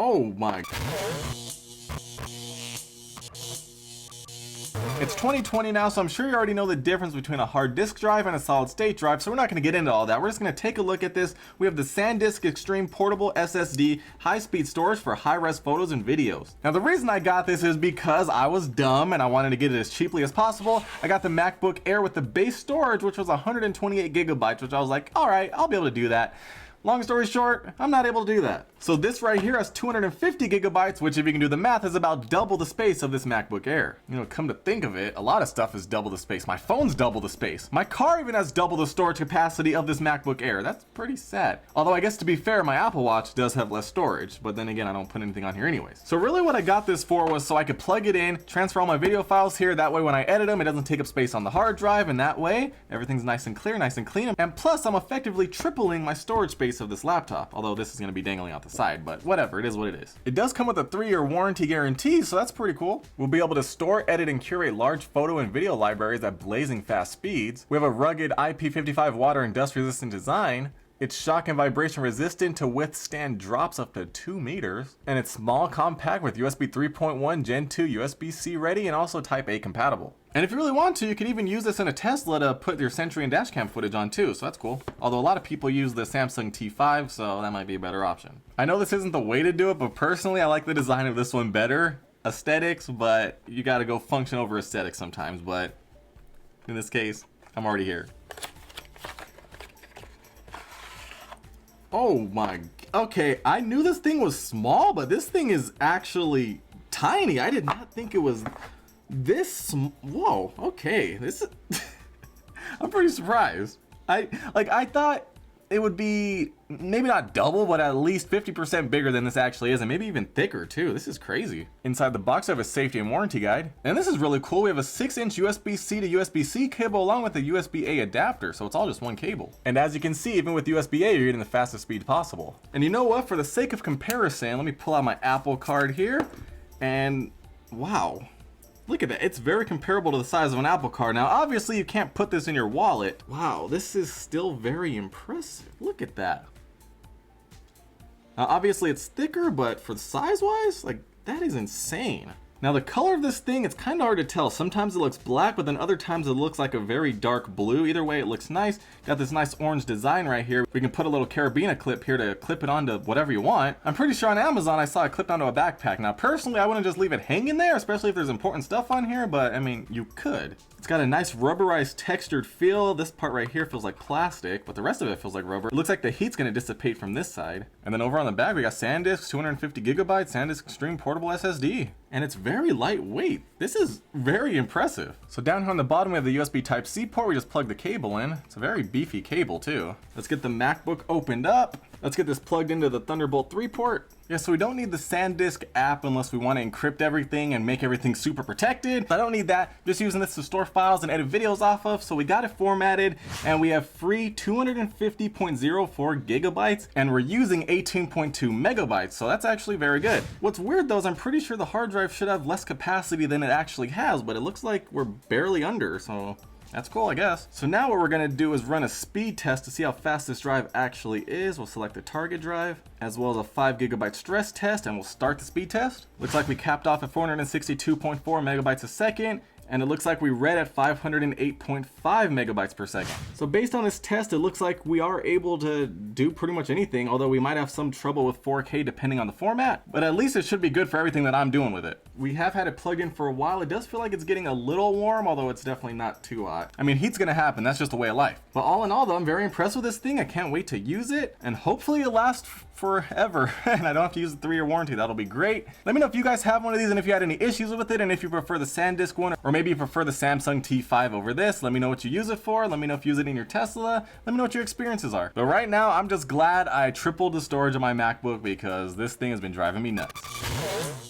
Oh my. It's 2020 now, so I'm sure you already know the difference between a hard disk drive and a solid state drive, so we're not going to get into all that. We're just going to take a look at this. We have the SanDisk Extreme Portable SSD high-speed storage for high-res photos and videos. Now the reason I got this is because I was dumb and I wanted to get it as cheaply as possible. I got the MacBook Air with the base storage, which was 128 gigabytes, which I was like, all right, I'll be able to do that. Long story short, I'm not able to do that. So this right here has 250 gigabytes, which if you can do the math is about double the space of this MacBook Air. You know, come to think of it, a lot of stuff is double the space. My phone's double the space. My car even has double the storage capacity of this MacBook Air. That's pretty sad. Although I guess to be fair, my Apple Watch does have less storage, but then again, I don't put anything on here anyways. So really what I got this for was so I could plug it in, transfer all my video files here. That way when I edit them, it doesn't take up space on the hard drive, and that way everything's nice and clear, nice and clean. And plus I'm effectively tripling my storage space of this laptop, although this is gonna be dangling out the side, but whatever. It is what it is. It does come with a 3-year warranty guarantee, so that's pretty cool. We'll be able to store, edit, and curate large photo and video libraries at blazing fast speeds. We have a rugged IP55 water and dust resistant design. It's shock and vibration resistant to withstand drops up to 2 meters. And it's small, compact with USB 3.1 Gen 2 USB-C ready and also Type A compatible. And if you really want to, you can even use this in a Tesla to put your Sentry and dashcam footage on too, so that's cool. Although a lot of people use the Samsung T5, so that might be a better option. I know this isn't the way to do it, but personally I like the design of this one better. Aesthetics, but you gotta go function over aesthetics sometimes, but in this case, I'm already here. Oh my, okay, I knew this thing was small, but this thing is actually tiny. I did not think it was this whoa, okay, this is I'm pretty surprised. I thought it would be maybe not double, but at least 50% bigger than this actually is, and maybe even thicker too. This is crazy. Inside the box I have a safety and warranty guide, and this is really cool. We have a 6-inch USB-C to USB-C cable along with a USB-A adapter, so it's all just one cable. And as you can see, even with USB-A, you're getting the fastest speed possible. And you know what, for the sake of comparison, let me pull out my Apple card here, and wow. Look at that, it's very comparable to the size of an Apple card. Now, obviously you can't put this in your wallet. Wow, this is still very impressive. Look at that. Now, obviously it's thicker, but for size-wise, like, that is insane. Now the color of this thing, it's kind of hard to tell. Sometimes it looks black, but then other times it looks like a very dark blue. Either way, it looks nice. Got this nice orange design right here. We can put a little carabiner clip here to clip it onto whatever you want. I'm pretty sure on Amazon I saw it clipped onto a backpack. Now personally, I wouldn't just leave it hanging there, especially if there's important stuff on here, but I mean, you could. It's got a nice rubberized textured feel. This part right here feels like plastic, but the rest of it feels like rubber. It looks like the heat's gonna dissipate from this side. And then over on the back, we got SanDisk, 250 gigabytes, SanDisk Extreme Portable SSD. And it's very lightweight. This is very impressive. So down here on the bottom we have the USB Type-C port. We just plug the cable in. It's a very beefy cable too. Let's get the MacBook opened up. Let's get this plugged into the Thunderbolt 3 port. Yeah, so we don't need the SanDisk app unless we want to encrypt everything and make everything super protected. I don't need that. Just using this to store files and edit videos off of. So we got it formatted and we have free 250.04 gigabytes and we're using 18.2 megabytes. So that's actually very good. What's weird though is I'm pretty sure the hard drive should have less capacity than it actually has, but it looks like we're barely under, so that's cool, I guess. So now what we're gonna do is run a speed test to see how fast this drive actually is. We'll select the target drive, as well as a 5 gigabyte stress test, and we'll start the speed test. Looks like we capped off at 462.4 megabytes a second, and it looks like we read at 508.5 megabytes per second. So based on this test, it looks like we are able to do pretty much anything, although we might have some trouble with 4K depending on the format, but at least it should be good for everything that I'm doing with it. We have had it plugged in for a while. It does feel like it's getting a little warm, although it's definitely not too hot. I mean, heat's gonna happen, that's just the way of life. But all in all though, I'm very impressed with this thing. I can't wait to use it, and hopefully it lasts forever and I don't have to use the 3-year warranty. That'll be great. Let me know if you guys have one of these and if you had any issues with it, and if you prefer the SanDisk one, or maybe you prefer the Samsung T5 over this. Let me know what you use it for. Let me know if you use it in your Tesla. Let me know what your experiences are. But right now, I'm just glad I tripled the storage of my MacBook because this thing has been driving me nuts.